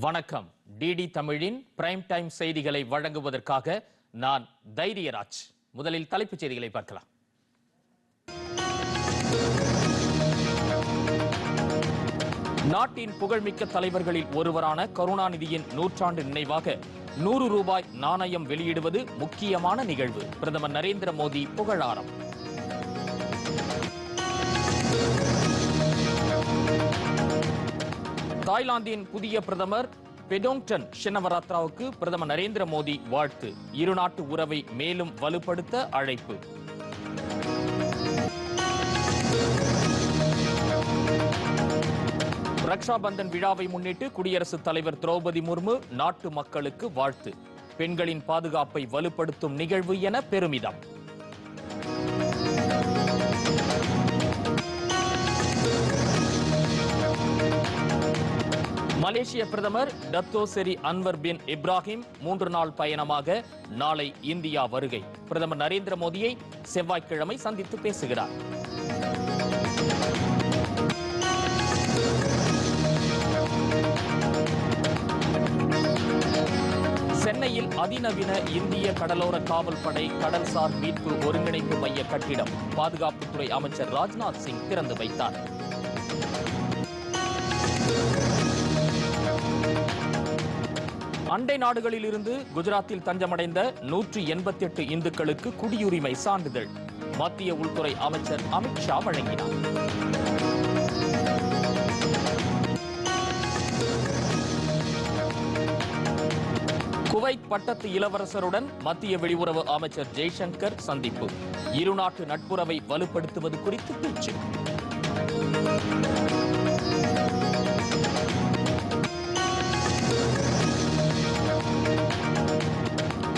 வணக்கம். டிடி தமிழின் prime time செய்திகளை வழங்குவதற்காக நான் தைரியராஜ். முதலில் தலைப்புச் செய்திகளை பார்க்கலாம். நாட்டின் புகழ்மிக்க தலைவர்களில் ஒருவரான கருணாநிதியின் நூற்றாண்டு நினைவாக 100 ரூபாய் நாணயம் வெளியிடுவது முக்கியமான நிகழ்வு. பிரதமர் நரேந்திர மோடி புகழாரம். தாய்லாந்தின் புதிய பிரதமர் பெடோங்டன் ஷெனவராத்ராவுக்கு பிரதமர் நரேந்திர மோடி வாழ்த்து. இருநாட்டு உறவை மேலும் வலுப்படுத்த அழைப்பு. ரக்ஷா பந்தன் விழாவை முன்னிட்டு குடியரசுத் தலைவர் திரௌபதி முர்மு நாட்டு மக்களுக்கு வாழ்த்து. பெண்களின் பாதுகாப்பை வலுப்படுத்தும் நிகழ்வு என பெருமிதம். மலேசிய பிரதமர் டத்தோ செரி அன்வர் பின் இப்ராஹிம் 3 நாள் பயணமாக நாளை இந்தியா வருகை. பிரதமர் நரேந்திர மோடியை செவ்வாய்க்கிழமை சந்தித்து பேசுகிறார். சென்னையில் அதிநவீன இந்திய கடலோர காவல் படை கடல்சார் மீட்பு ஒருங்கிணைப்பு மைய கட்டிடம் பாதுகாப்புத்துறை அமைச்சர் ராஜ்நாத் சிங் திறந்து வைத்தார். அண்டை நாடுகளில் இருந்து குஜராத்தில் தஞ்சமடைந்த 188 இந்துக்களுக்கு குடியுரிமை சான்றிதழ் மத்திய உள்துறை அமைச்சர் அமித்ஷா வழங்கினார். குவைத் பட்டத்து இளவரசருடன் மத்திய வெளியுறவு அமைச்சர் ஜெய்சங்கர் சந்திப்பு. இருநாட்டு நட்புறவை வலுப்படுத்துவது குறித்து பேச்சு.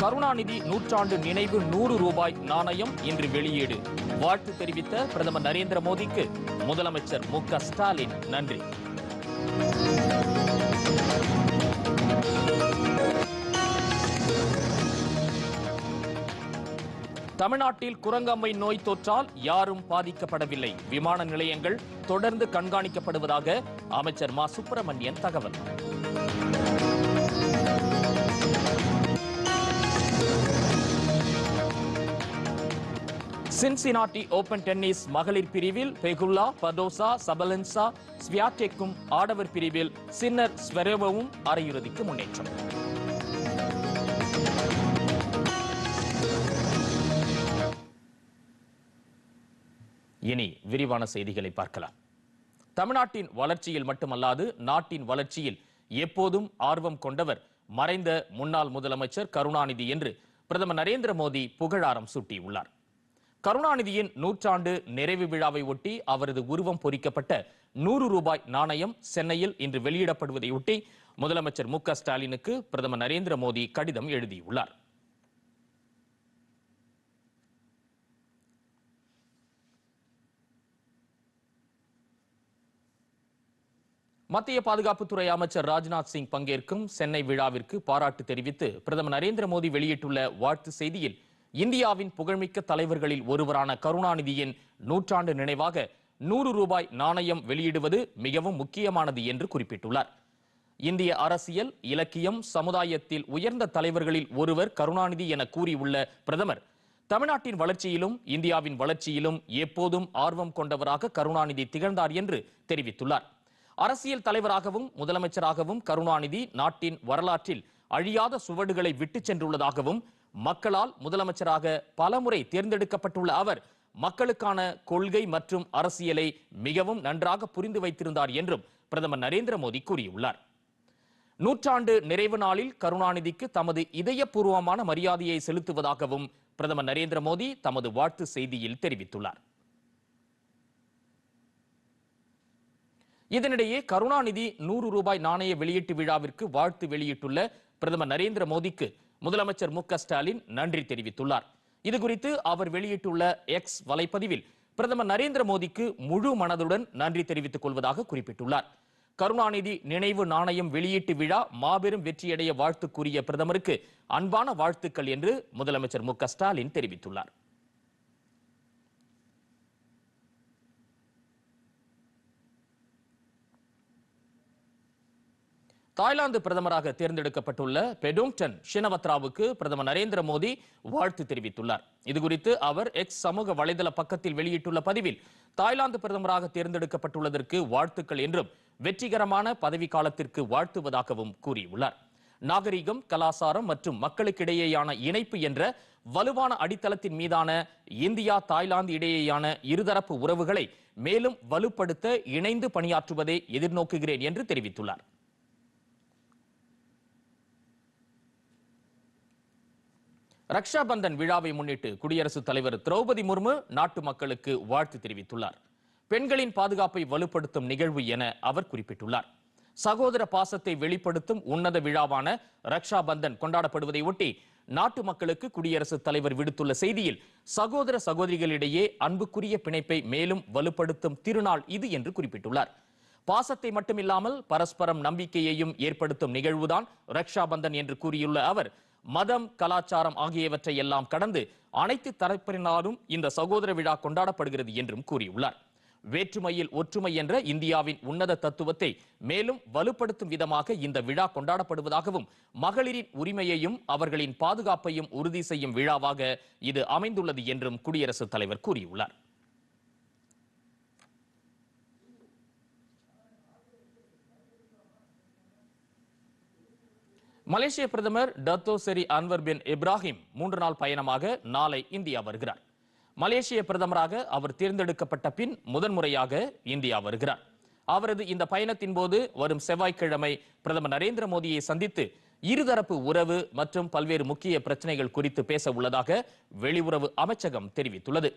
கருணாநிதி நூற்றாண்டு நினைவு 100 ரூபாய் நாணயம் இன்று வெளியீடு. வாழ்த்து தெரிவித்த பிரதமர் நரேந்திர மோடிக்கு முதலமைச்சர் மு.க. ஸ்டாலின் நன்றி. தமிழ்நாட்டில் குரங்கம்மை நோய் தொற்றால் யாரும் பாதிக்கப்படவில்லை. விமான நிலையங்கள் தொடர்ந்து கண்காணிக்கப்படுவதாக அமைச்சர் மா. சுப்பிரமணியன் தகவல். சின்சினாட்டி ஓபன் டென்னிஸ் மகளிர் பிரிவில் பெகுல்லா படோசா சபலன்சா ஸ்வியாடெக்கும், ஆடவர் பிரிவில் சின்னர் ஸ்வெரேவோவும் அரையிறுதிக்கு முன்னேற்றம். இனி விரிவான செய்திகளை பார்க்கலாம். தமிழ்நாட்டின் வளர்ச்சியில் மட்டுமல்லாது நாட்டின் வளர்ச்சியில் எப்போதும் ஆர்வம் கொண்டவர் மறைந்த முன்னாள் முதலமைச்சர் கருணாநிதி என்று பிரதமர் நரேந்திர மோடி புகழாரம் சூட்டியுள்ளார். கருணாநிதியின் நூற்றாண்டு நிறைவு விழாவை ஒட்டி அவரது உருவம் பொறிக்கப்பட்ட 100 ரூபாய் நாணயம் சென்னையில் இன்று வெளியிடப்படுவதையொட்டி முதலமைச்சர் மு.க. ஸ்டாலினுக்கு பிரதமர் நரேந்திர மோடி கடிதம் எழுதியுள்ளார். மத்திய பாதுகாப்புத்துறை அமைச்சர் ராஜ்நாத் சிங் பங்கேற்கும் சென்னை விழாவிற்கு பாராட்டு தெரிவித்து பிரதமர் நரேந்திர மோடி வெளியிட்டுள்ள வாழ்த்து செய்தியில் இந்தியாவின் புகழ்மிக்க தலைவர்களில் ஒருவரான கருணாநிதியின் நூற்றாண்டு நினைவாக 100 ரூபாய் நாணயம் வெளியிடுவது மிகவும் முக்கியமானது என்று குறிப்பிட்டுள்ளார். இந்திய அரசியல், இலக்கியம், சமுதாயத்தில் உயர்ந்த தலைவர்களில் ஒருவர் கருணாநிதி என கூறியுள்ள பிரதமர் தமிழ்நாட்டின் வளர்ச்சியிலும் இந்தியாவின் வளர்ச்சியிலும் எப்போதும் ஆர்வம் கொண்டவராக கருணாநிதி திகழ்ந்தார் என்று தெரிவித்துள்ளார். அரசியல் தலைவராகவும் முதலமைச்சராகவும் கருணாநிதி நாட்டின் வரலாற்றில் அழியாத சுவடுகளை விட்டுச் சென்றுள்ளதாகவும் மக்களால் முதலமைச்சராக பலமுறை தேர்ந்தெடுக்கப்பட்டுள்ள அவர் மக்களுக்கான கொள்கை மற்றும் அரசியலை மிகவும் நன்றாக புரிந்து வைத்திருந்தார் என்றும் பிரதமர் நரேந்திர மோடி கூறியுள்ளார். நூற்றாண்டு நிறைவு நாளில் கருணாநிதிக்கு தமது இதயபூர்வமான மரியாதையை செலுத்துவதாகவும் பிரதமர் நரேந்திர மோடி தமது வாழ்த்து செய்தியில் தெரிவித்துள்ளார். இதனிடையே கருணாநிதி 100 ரூபாய் நாணய வெளியீட்டு விழாவிற்கு வாழ்த்து வெளியிட்டுள்ள பிரதமர் நரேந்திர மோடிக்கு முதலமைச்சர் மு.க. ஸ்டாலின் நன்றி தெரிவித்துள்ளார். இதுகுறித்து அவர் வெளியிட்டுள்ள எக்ஸ் வலைப்பதிவில் பிரதமர் நரேந்திர மோடிக்கு முழு மனதுடன் நன்றி தெரிவித்துக் கொள்வதாக குறிப்பிட்டுள்ளார். கருணாநிதி நினைவு நாணயம் வெளியீட்டு விழா மாபெரும் வெற்றியடைய வாழ்த்து கூறிய பிரதமருக்கு அன்பான வாழ்த்துக்கள் என்று முதலமைச்சர் மு.க. ஸ்டாலின் தெரிவித்துள்ளார். தாய்லாந்து பிரதமராக தேர்ந்தெடுக்கப்பட்டுள்ள பெடோங்டன் ஷினவத்ராவுக்கு பிரதமர் நரேந்திர மோடி வாழ்த்து தெரிவித்துள்ளார். இதுகுறித்து அவர் எக்ஸ் சமூக வலைதள பக்கத்தில் வெளியிட்டுள்ள பதிவில் தாய்லாந்து பிரதமராக தேர்ந்தெடுக்கப்பட்டுள்ளதற்கு வாழ்த்துக்கள் என்றும் வெற்றிகரமான பதவி காலத்திற்கு வாழ்த்துவதாகவும் கூறியுள்ளார். நாகரிகம், கலாச்சாரம் மற்றும் மக்களுக்கிடையேயான இணைப்பு என்ற வலுவான அடித்தளத்தின் மீதான இந்தியா தாய்லாந்து இடையேயான இருதரப்பு உறவுகளை மேலும் வலுப்படுத்த இணைந்து பணியாற்றுவதை எதிர்நோக்குகிறேன் என்று தெரிவித்துள்ளார். ரக்ஷா பந்தன் விழாவை முன்னிட்டு குடியரசுத் தலைவர் திரௌபதி முர்மு நாட்டு மக்களுக்கு வாழ்த்து தெரிவித்துள்ளார். பெண்களின் பாதுகாப்பை வலுப்படுத்தும் நிகழ்வு என அவர் குறிப்பிட்டுள்ளார். சகோதர பாசத்தை வெளிப்படுத்தும் உன்னத விழாவான ரக்ஷா பந்தன் கொண்டாடப்படுவதை ஒட்டி நாட்டு மக்களுக்கு குடியரசுத் தலைவர் விடுத்துள்ள செய்தியில் சகோதர சகோதரிகளிடையே அன்புக்குரிய பிணைப்பை மேலும் வலுப்படுத்தும் திருநாள் இது என்று குறிப்பிட்டுள்ளார். பாசத்தை மட்டுமில்லாமல் பரஸ்பரம் நம்பிக்கையையும் ஏற்படுத்தும் நிகழ்வுதான் ரக்ஷா பந்தன் என்று கூறியுள்ள அவர், மதம், கலாச்சாரம் ஆகியவற்றை எல்லாம் கடந்து அனைத்து தரப்பினராலும் இந்த சகோதர விழா கொண்டாடப்படுகிறது என்றும் கூறியுள்ளார். வேற்றுமையில் ஒற்றுமை என்ற இந்தியாவின் உன்னத தத்துவத்தை மேலும் வலுப்படுத்தும் விதமாக இந்த விழா கொண்டாடப்படுவதாகவும், மகளிரின் உரிமையையும் அவர்களின் பாதுகாப்பையும் உறுதி செய்யும் விழாவாக இது அமைந்துள்ளது என்றும் குடியரசுத் தலைவர் கூறியுள்ளார். மலேசிய பிரதமர் டத்தோ செரி அன்வர் பின் இப்ராஹிம் 3 நாள் பயணமாக நாளை இந்தியா வருகிறார். மலேசிய பிரதமராக அவர் தேர்ந்தெடுக்கப்பட்ட பின் முதன்முறையாக இந்தியா வருகிறார். அவரது இந்த பயணத்தின் போது வரும் செவ்வாய்க்கிழமை பிரதமர் நரேந்திர மோடியை சந்தித்து இருதரப்பு உறவு மற்றும் பல்வேறு முக்கிய பிரச்சனைகள் குறித்து பேச உள்ளதாக வெளியுறவு அமைச்சகம் தெரிவித்துள்ளது.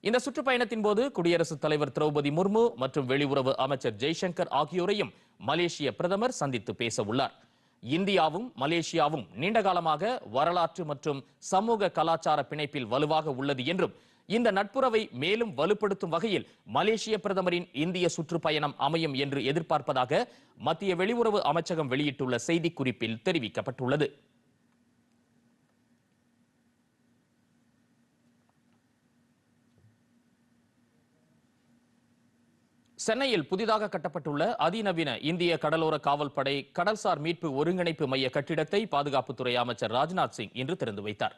இந்த சுற்றுப்பயணத்தின் போது குடியரசுத் தலைவர் திரௌபதி முர்மு மற்றும் வெளியுறவு அமைச்சர் ஜெய்சங்கர் ஆகியோரையும் மலேசிய பிரதமர் சந்தித்து பேச உள்ளார். இந்தியாவும் மலேசியாவும் நீண்டகாலமாக வரலாற்று மற்றும் சமூக கலாச்சார பிணைப்பில் வலுவாக உள்ளது என்றும், இந்த நட்புறவை மேலும் வலுப்படுத்தும் வகையில் மலேசிய பிரதமரின் இந்திய சுற்றுப்பயணம் அமையும் என்று எதிர்பார்ப்பதாக மத்திய வெளியுறவு அமைச்சகம் வெளியிட்டுள்ள செய்திக்குறிப்பில் தெரிவிக்கப்பட்டுள்ளது. சென்னையில் புதிதாக கட்டப்பட்டுள்ள அதிநவீன இந்திய கடலோர காவல்படை கடல்சார் மீட்பு ஒருங்கிணைப்பு மைய கட்டிடத்தை பாதுகாப்புத்துறை அமைச்சர் ராஜ்நாத் சிங் இன்று திறந்து வைத்தார்.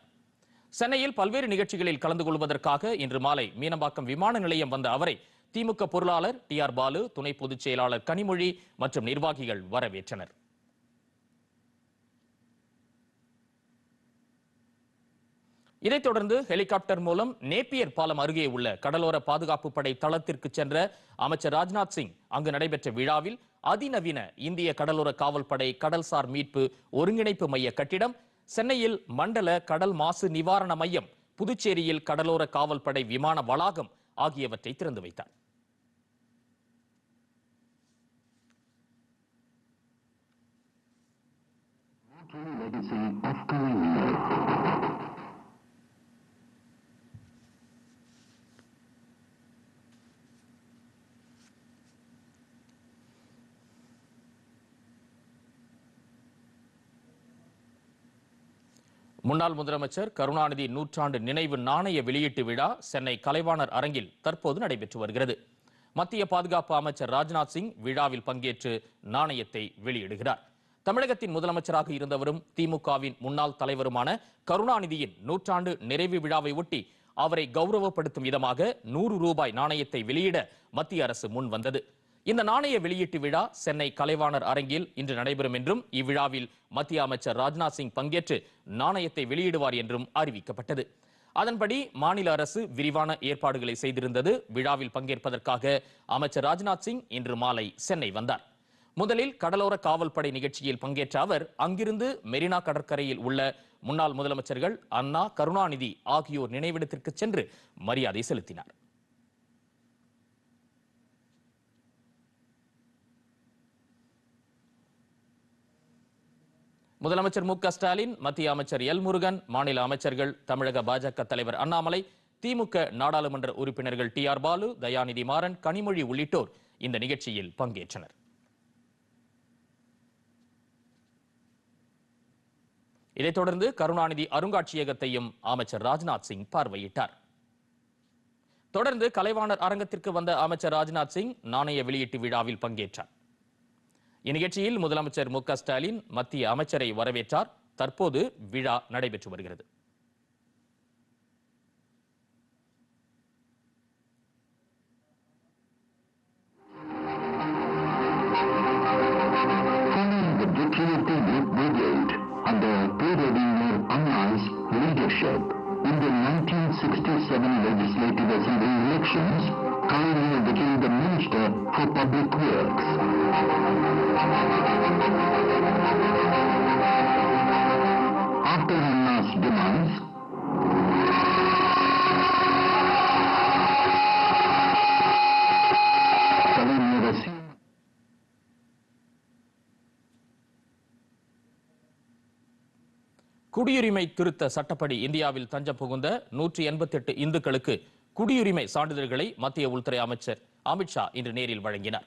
சென்னையில் பல்வேறு நிகழ்ச்சிகளில் கலந்து கொள்வதற்காக இன்று மாலை மீனம்பாக்கம் விமான நிலையம் வந்த அவரை திமுக பொருளாளர் டி.ஆர். பாலு, துணை பொதுச் செயலாளர் கனிமொழி மற்றும் நிர்வாகிகள் வரவேற்றனர். இதைத் தொடர்ந்து ஹெலிகாப்டர் மூலம் நேப்பியர் பாலம் அருகே உள்ள கடலோர பாதுகாப்பு படை தளத்திற்கு சென்ற அமைச்சர் ராஜ்நாத் சிங் அங்கு நடைபெற்ற விழாவில் அதிநவீன இந்திய கடலோர காவல்படை கடல்சார் மீட்பு ஒருங்கிணைப்பு மைய கட்டிடம், சென்னையில் மண்டல கடல் மாசு நிவாரண மையம், புதுச்சேரியில் கடலோர காவல்படை விமான வளாகம் ஆகியவற்றை திறந்து வைத்தார். முன்னாள் முதலமைச்சர் கருணாநிதி நூற்றாண்டு நினைவு நாணய வெளியீட்டு விழா சென்னை கலைவாணர் அரங்கில் தற்போது நடைபெற்று வருகிறது. மத்திய பாதுகாப்பு அமைச்சர் ராஜ்நாத் சிங் விழாவில் பங்கேற்று நாணயத்தை வெளியிடுகிறார். தமிழகத்தின் முதலமைச்சராக இருந்தவரும் திமுகவின் முன்னாள் தலைவருமான கருணாநிதியின் நூற்றாண்டு நிறைவு விழாவை ஒட்டி அவரை கௌரவப்படுத்தும் விதமாக 100 ரூபாய் நாணயத்தை வெளியிட மத்திய அரசு முன் வந்தது. இந்த நாணய வெளியீட்டு விழா சென்னை கலைவாணர் அரங்கில் இன்று நடைபெறும் என்றும், இவ்விழாவில் மத்திய அமைச்சர் ராஜ்நாத் சிங் பங்கேற்று நாணயத்தை வெளியிடுவார் என்றும் அறிவிக்கப்பட்டது. அதன்படி மாநில அரசு விரிவான ஏற்பாடுகளை செய்திருந்தது. விழாவில் பங்கேற்பதற்காக அமைச்சர் ராஜ்நாத் சிங் இன்று மாலை சென்னை வந்தார். முதலில் கடலோர காவல்படை நிகழ்ச்சியில் பங்கேற்ற அவர் அங்கிருந்து மெரினா கடற்கரையில் உள்ள முன்னாள் முதலமைச்சர்கள் அண்ணா, கருணாநிதி ஆகியோர் நினைவிடத்திற்கு சென்று மரியாதை செலுத்தினார். முதலமைச்சர் மு க ஸ்டாலின், மத்திய அமைச்சர் எல் முருகன், மாநில அமைச்சர்கள், தமிழக பாஜக தலைவர் அண்ணாமலை, திமுக நாடாளுமன்ற உறுப்பினர்கள் டி.ஆர். பாலு, தயாநிதி மாறன், கனிமொழி உள்ளிட்டோர் இந்த நிகழ்ச்சியில் பங்கேற்றனர். இதைத் தொடர்ந்து கருணாநிதி அருங்காட்சியகத்தையும் அமைச்சர் ராஜ்நாத் சிங் பார்வையிட்டார். தொடர்ந்து கலைவாணர் அரங்கத்திற்கு வந்த அமைச்சர் ராஜ்நாத் சிங் நாணய வெளியீட்டு விழாவில் பங்கேற்றார். இந்நிகழ்ச்சியில் முதலமைச்சர் மு க ஸ்டாலின் மத்திய அமைச்சரை வரவேற்றார். தற்போது விழா நடைபெற்று வருகிறது. In the 1967 Legislative Assembly elections, Kandil became the Minister for Public Works. After Anna's demands, Kandil received குடியுரிமை திருத்த சட்டப்படி இந்தியாவில் தஞ்சம் புகுந்த 188 இந்துக்களுக்கு குடியுரிமை சான்றிதழ்களை மத்திய உள்துறை அமைச்சர் அமித்ஷா இன்று நேரில் வழங்கினார்.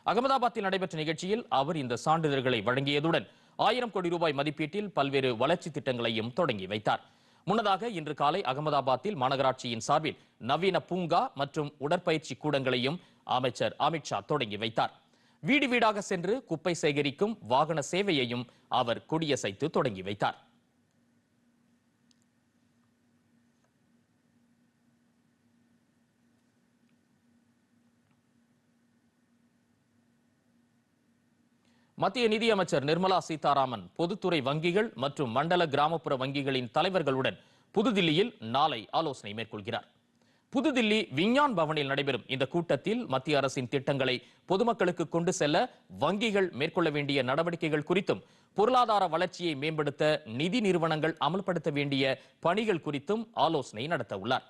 அகமதாபாத்தில் நடைபெற்ற நிகழ்ச்சியில் அவர் இந்த சான்றிதழ்களை வழங்கியதுடன் 1000 கோடி ரூபாய் மதிப்பீட்டில் பல்வேறு வளர்ச்சி திட்டங்களையும் தொடங்கி வைத்தார். முன்னதாக இன்று காலை அகமதாபாத்தில் மாநகராட்சியின் சார்பில் நவீன பூங்கா மற்றும் உடற்பயிற்சி கூடங்களையும் அமைச்சர் அமித்ஷா தொடங்கி வைத்தார். வீடு வீடாக சென்று குப்பை சேகரிக்கும் வாகன சேவையையும் அவர் கொடியசைத்து தொடங்கி வைத்தார். மத்திய நிதியமைச்சர் நிர்மலா சீதாராமன் பொதுத்துறை வங்கிகள் மற்றும் மண்டல கிராமப்புற வங்கிகளின் தலைவர்களுடன் புதுதில்லியில் நாளை ஆலோசனை மேற்கொள்கிறார். புதுதில்லி விஞ்ஞான் பவனில் நடைபெறும் இந்த கூட்டத்தில் மத்திய அரசின் திட்டங்களை பொதுமக்களுக்கு கொண்டு செல்ல வங்கிகள் மேற்கொள்ள வேண்டிய நடவடிக்கைகள் குறித்தும், பொருளாதார வளர்ச்சியை மேம்படுத்த நிதி நிறுவனங்கள் அமல்படுத்த வேண்டிய பணிகள் குறித்தும் ஆலோசனை நடத்த உள்ளார்.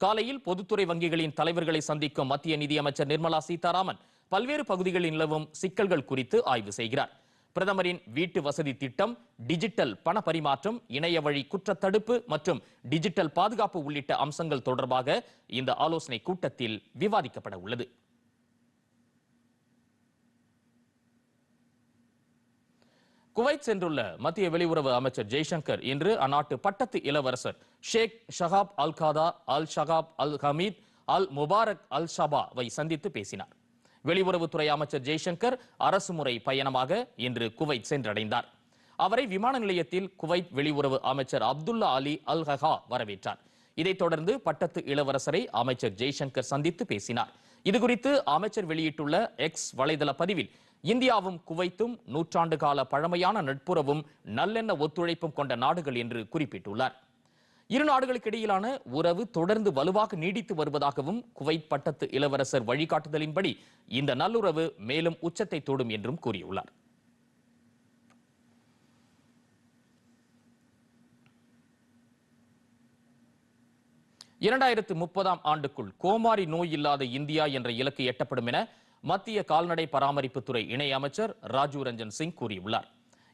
காலையில் பொதுத்துறை வங்கிகளின் தலைவர்களை சந்திக்கும் மத்திய நிதியமைச்சர் நிர்மலா சீதாராமன் பல்வேறு பகுதிகளில் நிலவும் சிக்கல்கள் குறித்து ஆய்வு செய்கிறார். பிரதமரின் வீட்டு வசதி திட்டம், டிஜிட்டல் பண பரிமாற்றம், இணைய வழி குற்றத்தடுப்பு மற்றும் டிஜிட்டல் பாதுகாப்பு உள்ளிட்ட அம்சங்கள் தொடர்பாக இந்த ஆலோசனை கூட்டத்தில் விவாதிக்கப்பட உள்ளது. குவைத் சென்றுள்ள மத்திய வெளியுறவு அமைச்சர் ஜெய்சங்கர் இன்று அந்நாட்டு பட்டத்து இளவரசர் ஷேக் ஷஹாப் அல் காதா அல் ஷஹாப் அல் ஹமீத் அல் முபாரக் அல் ஷபாவை சந்தித்து பேசினார். வெளியுறவுத்துறை அமைச்சர் ஜெய்சங்கர் அரசுமுறை பயணமாக இன்று குவைத் சென்றடைந்தார். அவரை விமான நிலையத்தில் குவைத் வெளியுறவு அமைச்சர் அப்துல்லா அலி அல் ஹஹா வரவேற்றார். இதைத் தொடர்ந்து பட்டத்து இளவரசரை அமைச்சர் ஜெய்சங்கர் சந்தித்து பேசினார். இதுகுறித்து அமைச்சர் வெளியிட்டுள்ள எக்ஸ் வலைதள பதிவில், இந்தியாவும் குவைத்தும் நூற்றாண்டு கால பழமையான நட்புறவும் நல்லெண்ண ஒத்துழைப்பும் கொண்ட நாடுகள் என்று குறிப்பிட்டுள்ளார். இரு நாடுகளுக்கு இடையிலான உறவு தொடர்ந்து வலுவாக நீடித்து வருவதாகவும், குவைத் பட்டத்து இளவரசர் வழிகாட்டுதலின்படி இந்த நல்லுறவு மேலும் உச்சத்தை தொடும் என்றும் கூறியுள்ளார். இரண்டாயிரத்து 30ஆம் ஆண்டுக்குள் கோமாரி நோய் இல்லாத இந்தியா என்ற இலக்கு எட்டப்படும் என மத்திய கால்நடை பராமரிப்புத்துறை இணை அமைச்சர் ராஜீவ் ரஞ்சன் சிங் கூறியுள்ளார்.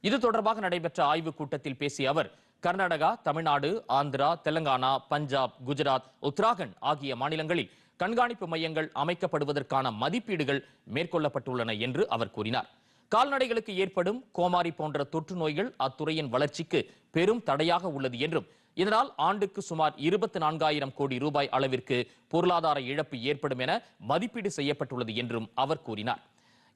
இது தொடர்பாக நடைபெற்ற ஆய்வுக் கூட்டத்தில் பேசிய அவர், கர்நாடகா, தமிழ்நாடு, ஆந்திரா, தெலங்கானா, பஞ்சாப், குஜராத், உத்தராகண்ட் ஆகிய மாநிலங்களில் கண்காணிப்பு மையங்கள் அமைக்கப்படுவதற்கான மதிப்பீடுகள் மேற்கொள்ளப்பட்டுள்ளன என்று அவர் கூறினார். கால்நடைகளுக்கு ஏற்படும் கோமாரி போன்ற தொற்று நோய்கள் அத்துறையின் வளர்ச்சிக்கு பெரும் தடையாக உள்ளது என்றும், இதனால் ஆண்டுக்கு சுமார் 24,000 கோடி ரூபாய் அளவிற்கு பொருளாதார இழப்பு ஏற்படும் என மதிப்பீடு செய்யப்பட்டுள்ளது என்றும் அவர் கூறினார்.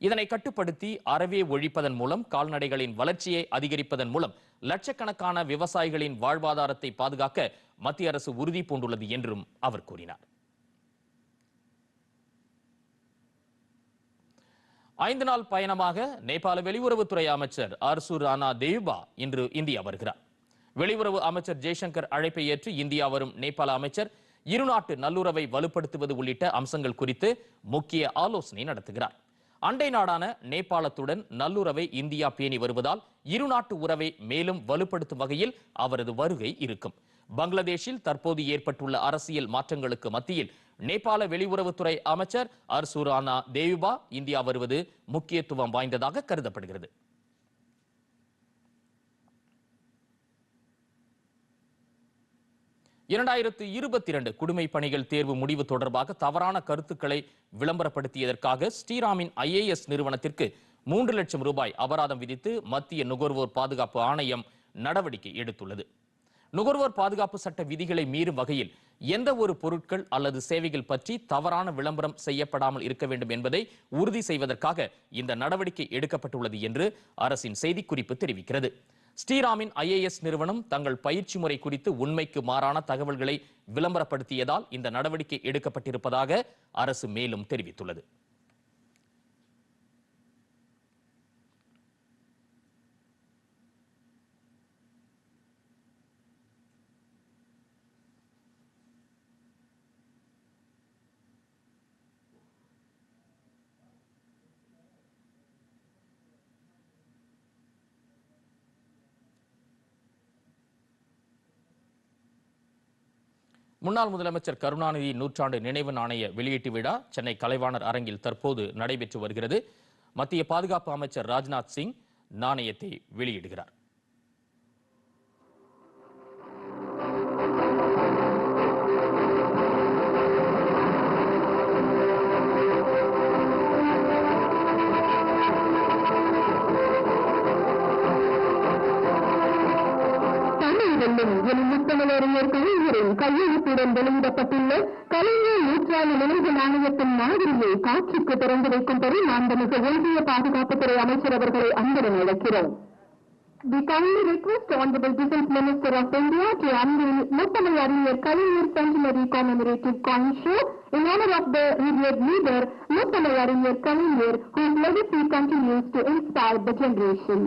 இதனை கட்டுப்படுத்தி அறவே ஒழிப்பதன் மூலம், கால்நடைகளின் வளர்ச்சியை அதிகரிப்பதன் மூலம் லட்சக்கணக்கான விவசாயிகளின் வாழ்வாதாரத்தை பாதுகாக்க மத்திய அரசு உறுதி பூண்டுள்ளது என்றும் அவர் கூறினார். 5 நாள் பயணமாக நேபாள வெளியுறவுத்துறை அமைச்சர் அர்சு ரானா தேயுபா இன்று இந்தியா வருகிறார். வெளியுறவு அமைச்சர் ஜெய்சங்கர் அழைப்பை ஏற்று இந்தியா வரும் நேபாள அமைச்சர் இருநாட்டு நல்லுறவை வலுப்படுத்துவது உள்ளிட்ட அம்சங்கள் குறித்து முக்கிய ஆலோசனை நடத்துகிறார். அண்டை நாடான நேபாளத்துடன் நல்லுறவை இந்தியா பேணி வருவதால் இருநாட்டு உறவை மேலும் வலுப்படுத்தும் வகையில் அவரது வருகை இருக்கும். பங்களாதேஷில் தற்போது ஏற்பட்டுள்ள அரசியல் மாற்றங்களுக்கு மத்தியில் நேபாள வெளியுறவுத்துறை அமைச்சர் அர்சு ரானா தேயுபா இந்தியா வருவது முக்கியத்துவம் வாய்ந்ததாக கருதப்படுகிறது. இரண்டாயிரத்து 22 குடிமைப் பணிகள் தேர்வு முடிவு தொடர்பாக தவறான கருத்துக்களை விளம்பரப்படுத்தியதற்காக ஸ்ரீராமின் IAS நிறுவனத்திற்கு 3 லட்சம் ரூபாய் அபராதம் விதித்து மத்திய நுகர்வோர் பாதுகாப்பு ஆணையம் நடவடிக்கை எடுத்துள்ளது. நுகர்வோர் பாதுகாப்பு சட்ட விதிகளை மீறும் வகையில் எந்த ஒரு பொருட்கள் அல்லது சேவைகள் பற்றி தவறான விளம்பரம் செய்யப்படாமல் இருக்க வேண்டும் என்பதை உறுதி செய்வதற்காக இந்த நடவடிக்கை எடுக்கப்பட்டுள்ளது என்று அரசின் செய்திக்குறிப்பு தெரிவிக்கிறது. ஸ்ரீராமின் IAS நிறுவனம் தங்கள் பயிற்சி முறை குறித்து உண்மைக்கு மாறான தகவல்களை விளம்பரப்படுத்தியதால் இந்த நடவடிக்கை எடுக்கப்பட்டிருப்பதாக அரசு மேலும் தெரிவித்துள்ளது. முன்னாள் முதலமைச்சர் கருணாநிதி நூற்றாண்டு நினைவு நாணய வெளியீட்டு விழா சென்னை கலைவாணர் அரங்கில் தற்போது நடைபெற்று வருகிறது. மத்திய பாதுகாப்பு அமைச்சர் ராஜ்நாத் சிங் நாணயத்தை வெளியிடுகிறார். முத்தமிழறிஞர் கலைஞரின் கையெழுத்துடன் வெளியிடப்பட்டுள்ள கலைஞர் நூற்றாண்டு நினைவு நாணயத்தின் மாதிரியை காட்சிக்கு திறந்து வைக்கும்படி மாண்புமிகு ஒன்றிய பாதுகாப்புத்துறை அமைச்சர் அவர்களை அன்புடன் அழைக்கிறோம். We kindly request Honorable Defence Minister of India to unveil முத்தமிழறிஞர் கலைஞர் centenary commemorative coin show in honor of the revered leader முத்தமிழறிஞர் கலைஞர், whose legacy continues to inspire the generation.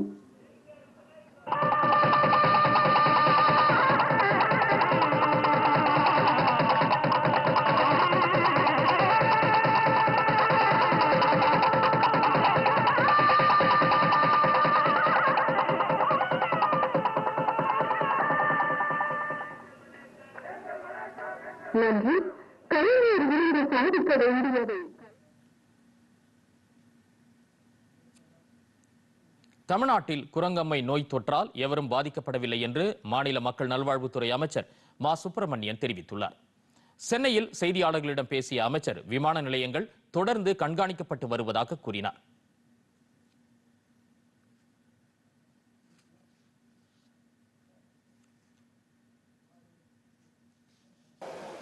நன்றி. கலைஞர் விருது சாதிக்க வேண்டியது. தமிழ்நாட்டில் குரங்கம்மை நோய் தொற்றால் எவரும் பாதிக்கப்படவில்லை என்று மாநில மக்கள் நல்வாழ்வுத்துறை அமைச்சர் மா சுப்பிரமணியன் தெரிவித்துள்ளார். சென்னையில் செய்தியாளர்களிடம் பேசிய அமைச்சர் விமான நிலையங்கள் தொடர்ந்து கண்காணிக்கப்பட்டு வருவதாக கூறினார்.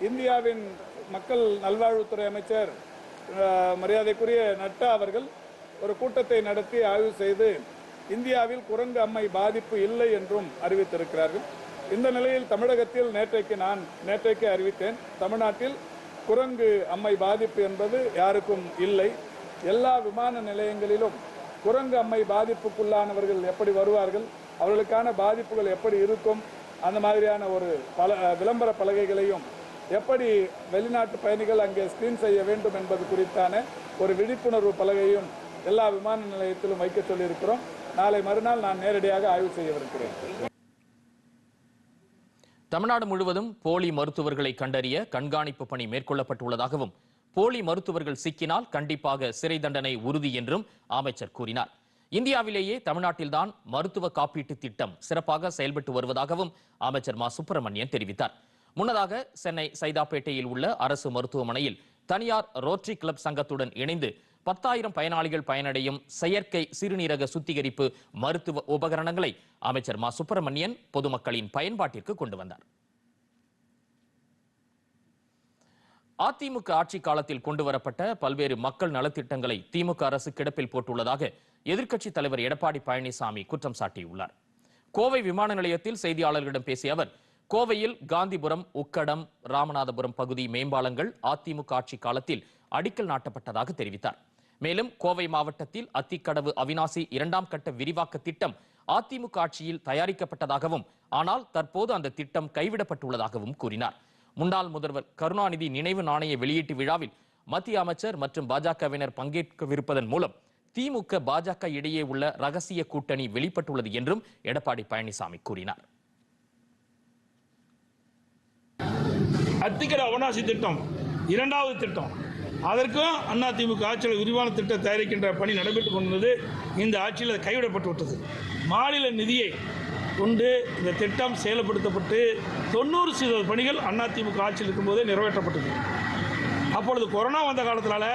இந்தியாவின் மக்கள் நல்வாழ்வுத்துறை அமைச்சர் மரியாதைக்குரிய நட்டா அவர்கள் ஒரு கூட்டத்தை நடத்தி ஆய்வு செய்து இந்தியாவில் குரங்கு அம்மை பாதிப்பு இல்லை என்றும் அறிவித்திருக்கிறார்கள். இந்த நிலையில் தமிழகத்தில் நேற்றைக்கு அறிவித்தேன், தமிழ்நாட்டில் குரங்கு அம்மை பாதிப்பு என்பது யாருக்கும் இல்லை. எல்லா விமான நிலையங்களிலும் குரங்கு அம்மை பாதிப்புக்குள்ளானவர்கள் எப்படி வருவார்கள், அவர்களுக்கான பாதிப்புகள் எப்படி இருக்கும், அந்த மாதிரியான ஒரு விளம்பர பலகைகளையும் எப்படி வெளிநாட்டு பயணிகள் அங்கே ஸ்கிரீன் செய்ய வேண்டும் என்பது குறித்தான ஒரு விழிப்புணர்வு பலகையும் எல்லா விமான நிலையத்திலும் வைக்க சொல்லியிருக்கிறோம். நாளை மறுநாள் நான் நேரடியாக ஆய்வு செய்யவிருக்கிறேன். தமிழ்நாடு முழுவதும் போலி மருத்துவர்களை கண்டறிய கண்காணிப்பு பணி மேற்கொள்ளப்பட்டுள்ளதாகவும் போலி மருத்துவர்கள் சிக்கினால் கண்டிப்பாக சிறை தண்டனை உறுதி என்றும் அமைச்சர் கூறினார். இந்தியாவிலேயே தமிழ்நாட்டில்தான் மருத்துவ காப்பீட்டு திட்டம் சிறப்பாக செயல்பட்டு வருவதாகவும் அமைச்சர் மா சுப்பிரமணியன் தெரிவித்தார். முன்னதாக சென்னை சைதாப்பேட்டையில் உள்ள அரசு மருத்துவமனையில் தனியார் ரோட்டரி கிளப் சங்கத்துடன் இணைந்து 10,000 பயனாளிகள் பயனடையும் செயற்கை சிறுநீரக சுத்திகரிப்பு மருத்துவ உபகரணங்களை அமைச்சர் மா சுப்பிரமணியன் பொதுமக்களின் பயன்பாட்டிற்கு கொண்டு வந்தார். அதிமுக ஆட்சி காலத்தில் கொண்டுவரப்பட்ட பல்வேறு மக்கள் நலத்திட்டங்களை திமுக அரசு கிடப்பில் போட்டுள்ளதாக எதிர்க்கட்சித் தலைவர் எடப்பாடி பழனிசாமி குற்றம் சாட்டியுள்ளார். கோவை விமான நிலையத்தில் செய்தியாளர்களிடம் பேசிய அவர், கோவையில் காந்திபுரம், உக்கடம், ராமநாதபுரம் பகுதி மேம்பாலங்கள் அதிமுக ஆட்சி காலத்தில் அடிக்கல் நாட்டப்பட்டதாக தெரிவித்தார். மேலும் கோவை மாவட்டத்தில் அத்திக்கடவு அவினாசி 2ஆம் கட்ட விரிவாக்க திட்டம் அதிமுக ஆட்சியில் தயாரிக்கப்பட்டதாகவும் ஆனால் தற்போது அந்த திட்டம் கைவிடப்பட்டுள்ளதாகவும் கூறினார். முன்னாள் முதல்வர் கருணாநிதி நினைவு நாணய வெளியீட்டு விழாவில் மத்திய அமைச்சர் மற்றும் பாஜகவினர் பங்கேற்கவிருப்பதன் மூலம் திமுக பாஜக இடையே உள்ள ரகசிய கூட்டணி வெளிப்பட்டுள்ளது என்றும் எடப்பாடி பழனிசாமி கூறினார். அத்திக்கடவு அவினாசி திட்டம் 2வது திட்டம், அதற்கும் அதிமுக ஆட்சியில் விரிவான திட்டம் தயாரிக்கின்ற பணி நடைபெற்றுக் கொண்டிருந்தது. இந்த ஆட்சியில் அது கைவிடப்பட்டு விட்டது. மாநில நிதியை கொண்டு இந்த திட்டம் செயல்படுத்தப்பட்டு 90% பணிகள் அதிமுக ஆட்சியில் இருக்கும்போதே நிறைவேற்றப்பட்டது. அப்பொழுது கொரோனா வந்த காலத்தினால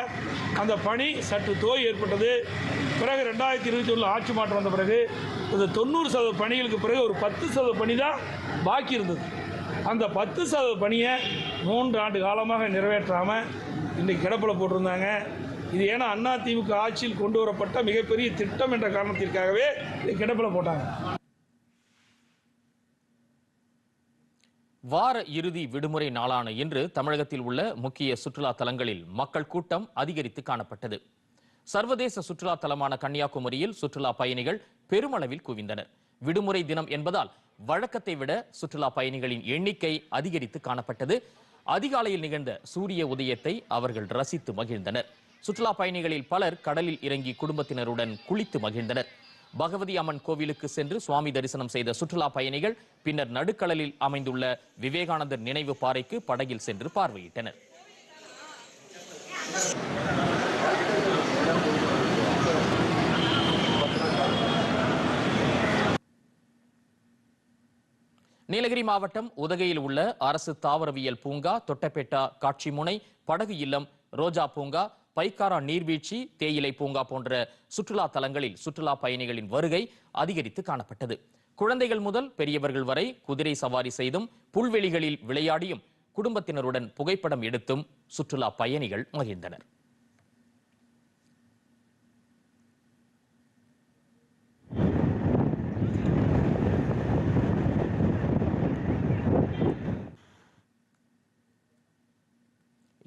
அந்த பணி சற்று தோய் ஏற்பட்டது. பிறகு 2021 ஆட்சி மாற்றம் வந்த பிறகு இந்த 90% பணிகளுக்கு பிறகு ஒரு 10% பணி தான் பாக்கி இருந்தது. அந்த 10% பணியை 3 ஆண்டு காலமாக நிறைவேற்றாமல் இன்றைக்கு கிடப்பில் போட்டிருந்தாங்க. இது ஏன்னா அதிமுக ஆட்சியில் கொண்டு வரப்பட்ட மிகப்பெரிய திட்டம் என்ற காரணத்திற்காகவே கிடப்பில் போட்டாங்க. வார இறுதி விடுமுறை நாளான இன்று தமிழகத்தில் உள்ள முக்கிய சுற்றுலா தலங்களில் மக்கள் கூட்டம் அதிகரித்து காணப்பட்டது. சர்வதேச சுற்றுலா தலமான கன்னியாகுமரியில் சுற்றுலா பயணிகள் பெருமளவில் குவிந்தனர். விடுமுறை தினம் என்பதால் வழக்கத்தை விட சுற்றுலா பயணிகளின் எண்ணிக்கை அதிகரித்து காணப்பட்டது. அதிகாலையில் நிகழ்ந்த சூரிய உதயத்தை அவர்கள் ரசித்து மகிழ்ந்தனர். சுற்றுலா பயணிகளில் பலர் கடலில் இறங்கி குடும்பத்தினருடன் குளித்து மகிழ்ந்தனர். பகவதி அம்மன் கோவிலுக்கு சென்று சுவாமி தரிசனம் செய்த சுற்றுலா பயணிகள் பின்னர் நடுக்கடலில் அமைந்துள்ள விவேகானந்தர் நினைவு பாறைக்கு படகில் சென்று பார்வையிட்டனர். நீலகிரி மாவட்டம் உதகையில் உள்ள அரசு தாவரவியல் பூங்கா, தொட்டபெட்டா காட்சிமுனை, படகு இல்லம், ரோஜா பூங்கா, பைக்காரா நீர்வீழ்ச்சி, தேயிலை பூங்கா போன்ற சுற்றுலா தலங்களில் சுற்றுலா பயணிகளின் வருகை அதிகரித்து காணப்பட்டது. குழந்தைகள் முதல் பெரியவர்கள் வரை குதிரை சவாரி செய்தும் புல்வெளிகளில் விளையாடியும் குடும்பத்தினருடன் புகைப்படம் எடுத்தும் சுற்றுலா பயணிகள் மகிழ்ந்தனர்.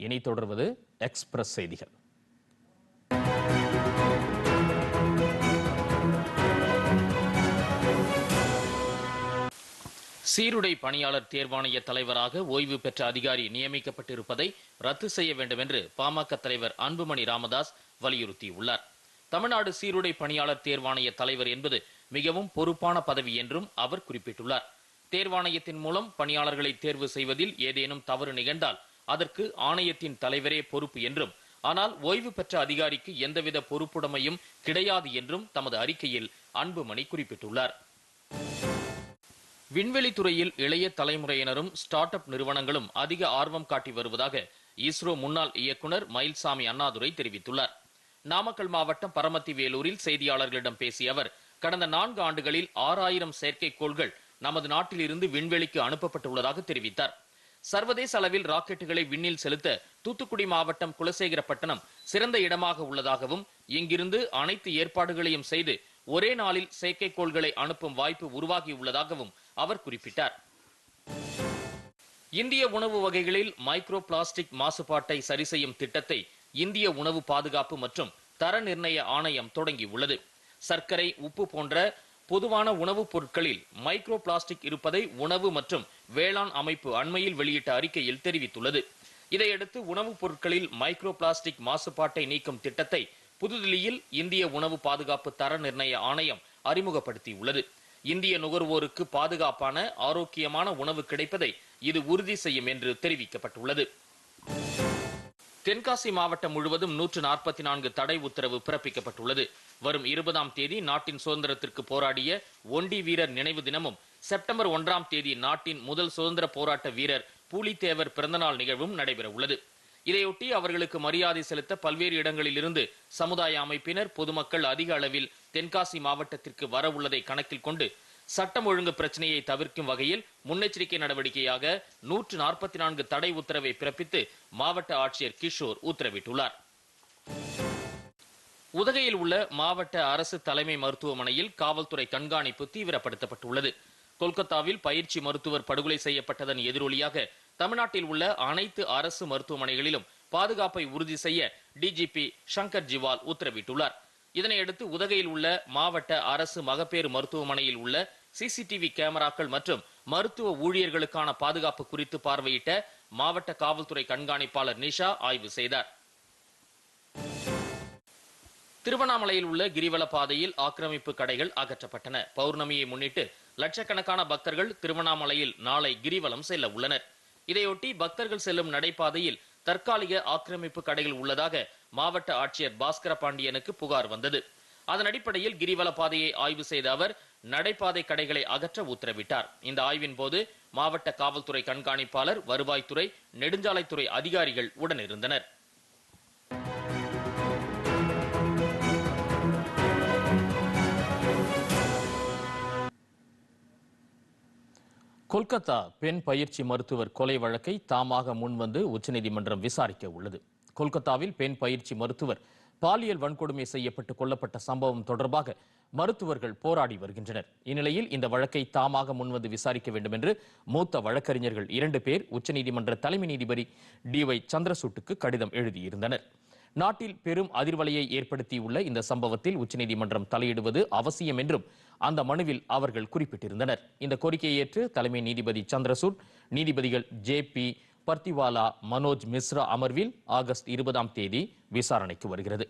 இனி தொடர்வது எக்ஸ்பிரஸ் செய்திகள். சீருடை பணியாளர் தேர்வாணைய தலைவராக ஓய்வு பெற்ற அதிகாரி நியமிக்கப்பட்டிருப்பதை ரத்து செய்ய வேண்டும் என்று பாமக தலைவர் அன்புமணி ராமதாஸ் வலியுறுத்தியுள்ளார். தமிழ்நாடு சீருடை பணியாளர் தேர்வாணைய தலைவர் என்பது மிகவும் பொறுப்பான பதவி என்றும் அவர் குறிப்பிட்டுள்ளார். தேர்வாணையத்தின் மூலம் பணியாளர்களை தேர்வு செய்வதில் ஏதேனும் தவறு நிகழ்ந்தால் அதற்கு ஆணையத்தின் தலைவரே பொறுப்பு என்றும், ஆனால் ஓய்வு பெற்ற அதிகாரிக்கு எந்தவித பொறுப்புடைமையும் கிடையாது என்றும் தமது அறிக்கையில் அன்புமணி குறிப்பிட்டுள்ளார். விண்வெளித்துறையில் இளைய தலைமுறையினரும் ஸ்டார்ட் அப் நிறுவனங்களும் அதிக ஆர்வம் காட்டி வருவதாக இஸ்ரோ முன்னாள் இயக்குனர் மயில்சாமி அண்ணாதுரை தெரிவித்துள்ளார். நாமக்கல் மாவட்டம் பரமத்தி வேலூரில் செய்தியாளர்களிடம் பேசிய அவர், கடந்த 4 ஆண்டுகளில் 6000 செயற்கைக்கோள்கள் நமது நாட்டிலிருந்து விண்வெளிக்கு அனுப்பப்பட்டுள்ளதாக தெரிவித்தார். சர்வதேச அளவில் ராக்கெட்டுகளை விண்ணில் செலுத்த தூத்துக்குடி மாவட்டம் குலசேகரப்பட்டணம் சிறந்த இடமாக உள்ளதாகவும், இங்கிருந்து அனைத்து ஏற்பாடுகளையும் செய்து ஒரே நாளில் செயற்கைக்கோள்களை அனுப்பும் வாய்ப்பு உருவாகியுள்ளதாகவும் அவர் குறிப்பிட்டார். இந்திய உணவு வகைகளில் மைக்ரோ பிளாஸ்டிக் மாசுபாட்டை சரி செய்யும் திட்டத்தை இந்திய உணவு பாதுகாப்பு மற்றும் தர நிர்ணய ஆணையம் தொடங்கியுள்ளது. சர்க்கரை, உப்பு போன்ற பொதுவான உணவுப் பொருட்களில் மைக்ரோ பிளாஸ்டிக் இருப்பதை உணவு மற்றும் வேளாண் அமைப்பு அண்மையில் வெளியிட்ட அறிக்கையில் தெரிவித்துள்ளது. இதையடுத்து உணவுப் பொருட்களில் மைக்ரோ பிளாஸ்டிக் மாசுபாட்டை நீக்கும் திட்டத்தை புதுதில்லியில் இந்திய உணவு பாதுகாப்பு தர நிர்ணய ஆணையம் அறிமுகப்படுத்தியுள்ளது. இந்திய நுகர்வோருக்கு பாதுகாப்பான ஆரோக்கியமான உணவு கிடைப்பதை இது உறுதி செய்யும் என்று தெரிவிக்கப்பட்டுள்ளது. தென்காசி மாவட்டம் முழுவதும் 144 தடை உத்தரவு பிறப்பிக்கப்பட்டுள்ளது. வரும் 20ஆம் தேதி நாட்டின் சுதந்திரத்திற்கு போராடிய ஒண்டி வீரர் நினைவு தினமும், செப்டம்பர் 1ஆம் தேதி நாட்டின் முதல் சுதந்திர போராட்ட வீரர் பூலித்தேவர் பிறந்தநாள் நிகழ்வும் நடைபெற உள்ளது. இதையொட்டி அவர்களுக்கு மரியாதை செலுத்த பல்வேறு இடங்களில் இருந்து சமுதாய அமைப்பினர், பொதுமக்கள் அதிக அளவில் தென்காசி மாவட்டத்திற்கு வர உள்ளதை கணக்கில் கொண்டு சட்டம் ஒழுங்கு பிரச்சனையை தவிர்க்கும் வகையில் முன்னெச்சரிக்கை நடவடிக்கையாக 144 தடை உத்தரவை பிறப்பித்து மாவட்ட ஆட்சியர் கிஷோர் உத்தரவிட்டுள்ளார். உதகையில் உள்ள மாவட்ட அரசு தலைமை மருத்துவமனையில் காவல்துறை கண்காணிப்பு தீவிரப்படுத்தப்பட்டுள்ளது. கொல்கத்தாவில் பயிற்சி மருத்துவர் படுகொலை செய்யப்பட்டதன் எதிரொலியாக தமிழ்நாட்டில் உள்ள அனைத்து அரசு மருத்துவமனைகளிலும் பாதுகாப்பை உறுதி செய்ய டிஜிபி சங்கர் ஜிவால் உத்தரவிட்டுள்ளார். இதனையடுத்து உதகையில் உள்ள மாவட்ட அரசு மகப்பேறு மருத்துவமனையில் உள்ள சிசிடிவி கேமராக்கள் மற்றும் மருத்துவ ஊழியர்களுக்கான பாதுகாப்பு குறித்து பார்வையிட்ட மாவட்ட காவல்துறை கண்காணிப்பாளர் நிஷா ஆய்வு செய்தார். திருவண்ணாமலையில் உள்ள கிரிவல பாதையில் ஆக்கிரமிப்பு கடைகள் அகற்றப்பட்டன. பௌர்ணமியை முன்னிட்டு லட்சக்கணக்கான பக்தர்கள் திருவண்ணாமலையில் நாளை கிரிவலம் செல்ல உள்ளனர். இதையொட்டி பக்தர்கள் செல்லும் நடைபாதையில் தற்காலிக ஆக்கிரமிப்பு கடைகள் உள்ளதாக மாவட்ட ஆட்சியர் பாஸ்கர பாண்டியனுக்கு புகார் வந்தது. அதன் அடிப்படையில் கிரிவல பாதையை ஆய்வு செய்த அவர் நடைபாதை கடைகளை அகற்ற உத்தரவிட்டார். இந்த ஆய்வின் போது மாவட்ட காவல்துறை கண்காணிப்பாளர், வருவாய்த்துறை, நெடுஞ்சாலைத்துறை அதிகாரிகள் உடனிருந்தனர். கொல்கத்தா பெண் பயிற்சி மருத்துவர் கொலை வழக்கை தாமாக முன்வந்து உச்சநீதிமன்றம் விசாரிக்க உள்ளது. கொல்கத்தாவில் பெண் பயிற்சி மருத்துவர் பாலியல் வன்கொடுமை செய்யப்பட்டு கொல்லப்பட்ட சம்பவம் தொடர்பாக மருத்துவர்கள் போராடி வருகின்றனர். இந்நிலையில் இந்த வழக்கை தாமாக முன்வந்து விசாரிக்க வேண்டும் என்று மூத்த வழக்கறிஞர்கள் 2 பேர் உச்சநீதிமன்ற தலைமை நீதிபதி DY சந்திரசூட்டுக்கு கடிதம் எழுதியிருந்தனர். நாட்டில் பெரும் அதிர்வலையை ஏற்படுத்தியுள்ள இந்த சம்பவத்தில் உச்சநீதிமன்றம் தலையிடுவது அவசியம் என்றும் அந்த மனுவில் அவர்கள் குறிப்பிட்டிருந்தனர். இந்த கோரிக்கையை ஏற்று தலைமை நீதிபதி சந்திரசூட் நீதிபதிகள் JP பர்த்திவாலா, மனோஜ் மிஸ்ரா அமர்வில் ஆகஸ்ட் 20ஆம் தேதி விசாரணைக்கு வருகிறது.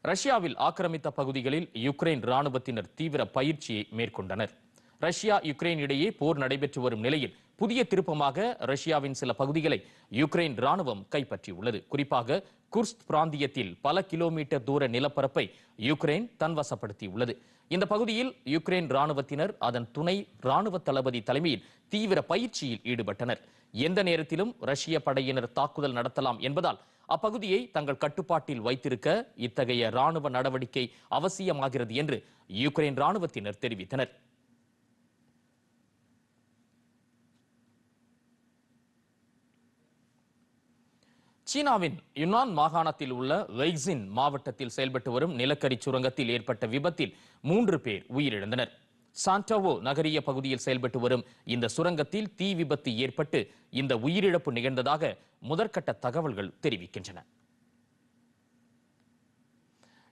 ரஷ்யாவில் ஆக்கிரமித்த பகுதிகளில் யுக்ரைன் ராணுவத்தினர் தீவிர பயிற்சியை மேற்கொண்டனர். ரஷ்யா யுக்ரைன் இடையே போர் நடைபெற்று வரும் நிலையில் புதிய திருப்பமாக ரஷ்யாவின் சில பகுதிகளை யுக்ரைன் ராணுவம் கைப்பற்றியுள்ளது. குறிப்பாக குர்ஸ்க் பிராந்தியத்தில் பல கிலோமீட்டர் தூர நிலப்பரப்பை யுக்ரைன் தன்வசப்படுத்தியுள்ளது. இந்த பகுதியில் யுக்ரைன் ராணுவத்தினர் அதன் துணை ராணுவ தளபதி தலைமையில் தீவிர பயிற்சியில் ஈடுபட்டனர். எந்த நேரத்திலும் ரஷ்ய படையினர் தாக்குதல் நடத்தலாம் என்பதால் அப்பகுதியை தங்கள் கட்டுப்பாட்டில் வைத்திருக்க இத்தகைய ராணுவ நடவடிக்கை அவசியமாகிறது என்று யுக்ரைன் ராணுவத்தினர் தெரிவித்தனர். சீனாவின் யுனான் மாகாணத்தில் உள்ள வெய்சின் மாவட்டத்தில் செயல்பட்டு வரும் நிலக்கரி சுரங்கத்தில் ஏற்பட்ட விபத்தில் 3 பேர் உயிரிழந்தனர். சாண்டோவோ நகரிய பகுதியில் செயல்பட்டு வரும் இந்த சுரங்கத்தில் தீ விபத்து ஏற்பட்டு இந்த உயிரிழப்பு நிகழ்ந்ததாக முதற்கட்ட தகவல்கள் தெரிவிக்கின்றன.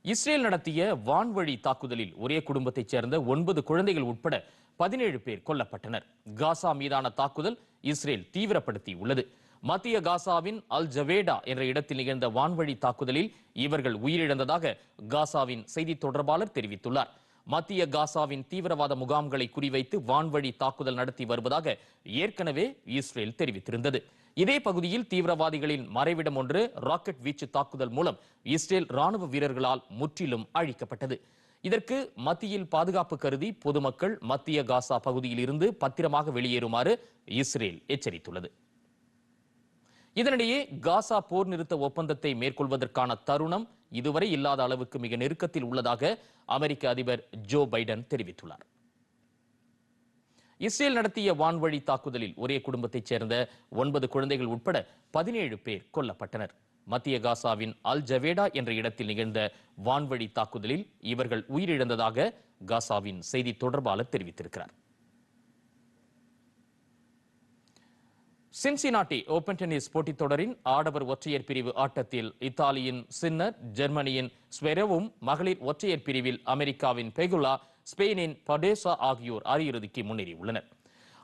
இஸ்ரேல் நடத்திய வான்வழி தாக்குதலில் ஒரே குடும்பத்தைச் சேர்ந்த 9 குழந்தைகள் உட்பட 17 பேர் கொல்லப்பட்டனர். காசா மீதான தாக்குதல் இஸ்ரேல் தீவிரப்படுத்தி உள்ளது. மத்திய காசாவின் அல் ஜவேடா என்ற இடத்தில் நிகழ்ந்த வான்வழி தாக்குதலில் இவர்கள் உயிரிழந்ததாக காசாவின் செய்தி தொடர்பாளர் தெரிவித்துள்ளார். மத்திய காசாவின் தீவிரவாத முகாம்களை குறிவைத்து வான்வழி தாக்குதல் நடத்தி வருவதாக ஏற்கனவே இஸ்ரேல் தெரிவித்திருந்தது. இதே பகுதியில் தீவிரவாதிகளின் மறைவிடம் ஒன்று ராக்கெட் வீச்சு தாக்குதல் மூலம் இஸ்ரேல் ராணுவ வீரர்களால் முற்றிலும் அழிக்கப்பட்டது. இதற்கு மத்தியில் பாதுகாப்பு கருதி பொதுமக்கள் மத்திய காசா பகுதியில் இருந்து பத்திரமாக வெளியேறுமாறு இஸ்ரேல் எச்சரித்துள்ளது. இதனிடையே காசா போர் நிறுத்த ஒப்பந்தத்தை மேற்கொள்வதற்கான தருணம் இதுவரை இல்லாத அளவுக்கு மிக நெருக்கத்தில் உள்ளதாக அமெரிக்க அதிபர் ஜோ பைடன் தெரிவித்துள்ளார். இஸ்ரேல் நடத்திய வான்வழி தாக்குதலில் ஒரே குடும்பத்தைச் சேர்ந்த 9 குழந்தைகள் உட்பட 17 பேர் கொல்லப்பட்டனர். மத்திய காசாவின் அல் ஜவேடா என்ற இடத்தில் நிகழ்ந்த வான்வழி தாக்குதலில் இவர்கள் உயிரிழந்ததாக காசாவின் செய்தி தொடர்பாளர் தெரிவித்திருக்கிறார். சின்சினாட்டி ஓபன் டென்னிஸ் போட்டித் தொடரின் ஆடவர் ஒற்றையர் பிரிவு ஆட்டத்தில் இத்தாலியின் சின்னர், ஜெர்மனியின் ஸ்வெரவும், மகளிர் ஒற்றையர் பிரிவில் அமெரிக்காவின் பெகுலா, ஸ்பெயினின் படேசா ஆகியோர் அரையிறுதிக்கு முன்னேறியுள்ளனர்.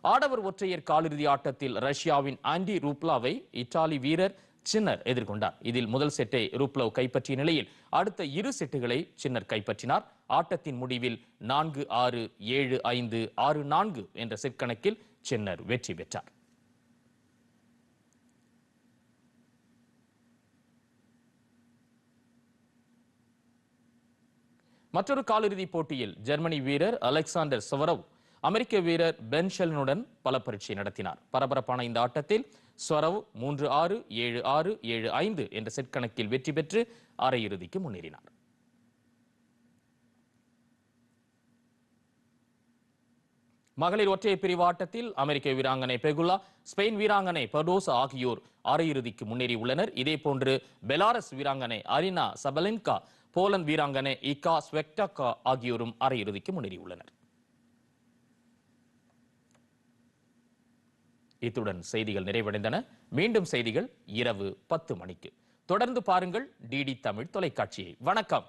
ஆடவர் ஒற்றையர் காலிறுதி ஆட்டத்தில் ரஷ்யாவின் ஆண்டி ரூப்லாவை இத்தாலி வீரர் சின்னர் எதிர்கொண்டார். இதில் முதல் செட்டை ரூப்லவ் கைப்பற்றிய நிலையில் அடுத்த 2 செட்டுகளை சின்னர் கைப்பற்றினார். ஆட்டத்தின் முடிவில் 4-6, 7-5, 6-4 என்ற செட் கணக்கில் சின்னர் வெற்றி பெற்றார். மற்றொரு காலிறுதிப் போட்டியில் ஜெர்மனி வீரர் அலெக்சாண்டர் ஸ்வரவ் அமெரிக்க வீரர் பென் ஷெல்னுடன் பல பரீட்சை நடத்தினார். பரபரப்பான இந்த ஆட்டத்தில் ஸ்வரவ் 3-6, 7-6, 7-5 என்ற செட் கணக்கில் வெற்றி பெற்று அரையிறுதிக்கு முன்னேறினார். மகளிர் ஒற்றையர் பிரிவு ஆட்டத்தில் அமெரிக்க வீராங்கனை பெகுலா, ஸ்பெயின் வீராங்கனை படோசா ஆகியோர் அரையிறுதிக்கு முன்னேறியுள்ளனர். இதேபோன்று பெலாரஸ் வீராங்கனை அரினா சபலென்கா, போலந்து வீராங்கனை இகா ஸ்வெக்டாக்கா ஆகியோரும் அரையிறுதிக்கு முன்னேறியுள்ளனர். இத்துடன் செய்திகள் நிறைவடைந்தன. மீண்டும் செய்திகள் இரவு 10 மணிக்கு. தொடர்ந்து பாருங்கள் டிடி தமிழ் தொலைக்காட்சியை. வணக்கம்.